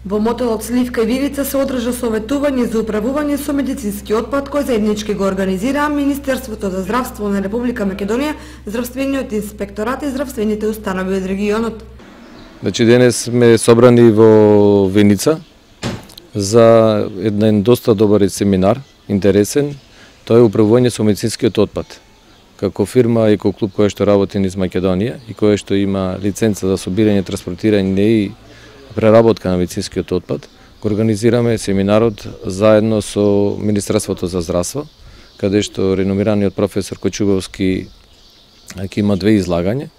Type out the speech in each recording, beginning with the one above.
Во мотелот Сливка и Виница се одржа советување за управување со медицински отпад кој заеднички го организираа Министерството за здравство на Република Македонија, Здравствениот инспекторат и здравствените установи од регионот. Значи денес сме собрани во Виница за еден доста добар семинар, интересен. Тоа е управување со медицинскиот отпад. Како фирма Екоклуб која што работи низ Македонија и која што има лиценца за собирање, транспортирање и преработка на медицинскиот отпад, го организираме семинарот заедно со Министерството за здравство, каде што реномираниот професор Кочубовски ќе има две излагања,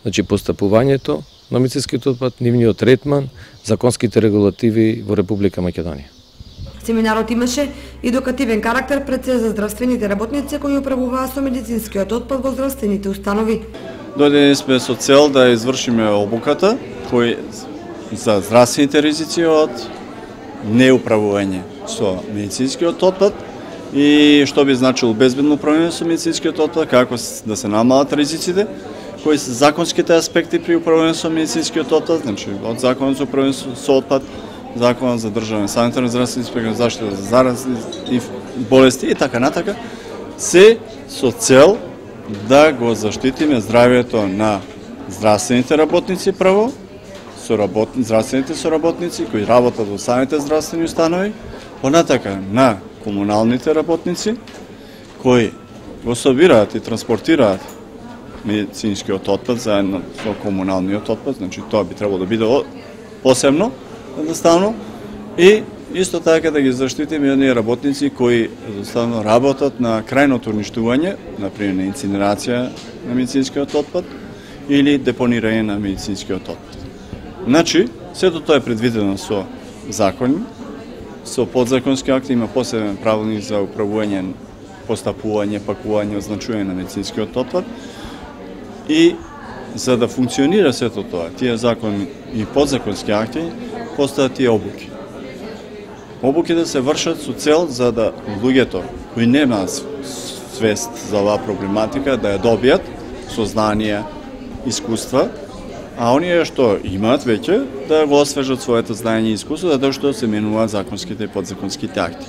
значи постапувањето на медицинскиот отпад, нивниот третман, законските регулативи во Република Македонија. Семинарот имаше едукативен карактер пред се за здравствените работници кои управуваа со медицинскиот отпад во здравствените установи. Дојдени сме со цел да извршиме обуката кој за здравствените ризици од неуправување со медицинскиот отпад и што би значило безбедно управување со медицинскиот отпад, како да се намалат ризиците, кои се законските аспекти при управување со медицинскиот отпад, значи од законот за управување со отпад, законот за државен санитарен здравствен инспекторат, заштита за заразни болести и така натака, се со цел да го заштитиме здравјето на здравствените работници прво, здравствените соработници кои работат во самите здравствени установи, понатака на комуналните работници кои го собираат и транспортираат медицинскиот отпад заедно со комуналниот отпад, значи тоа би требало да биде посебно, едноставно, и исто така да ги заштитиме оние работници кои едноставно работат на крајното уништување, например на инцинерација на медицинскиот отпад или депонирање на медицинскиот отпад. Значи, сето тоа е предвидено со закони, со подзаконски акти, има посебен правилник за управување, постапување, пакување, означување на медицинскиот отпад. И за да функционира сето тоа, тие закони и подзаконски акти, постојат тие обуки. Обуки да се вршат со цел за да луѓето кои немаат свест за оваа проблематика да ја добијат со знанија, искуства, а оние што имаат веќе да го освежат своето знаење и искуство, затоа што се менуваат законските и подзаконските акти.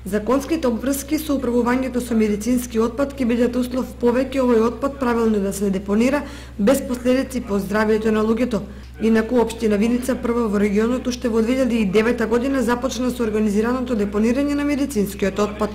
Законските обврски со управувањето со медицински отпад ќе бидат услов повеќе овој отпад правилно да се депонира без последици по здравјето на луѓето. Инаку општина Виница прва во регионот уште во 2009 година започна со организираното депонирање на медицинскиот отпад.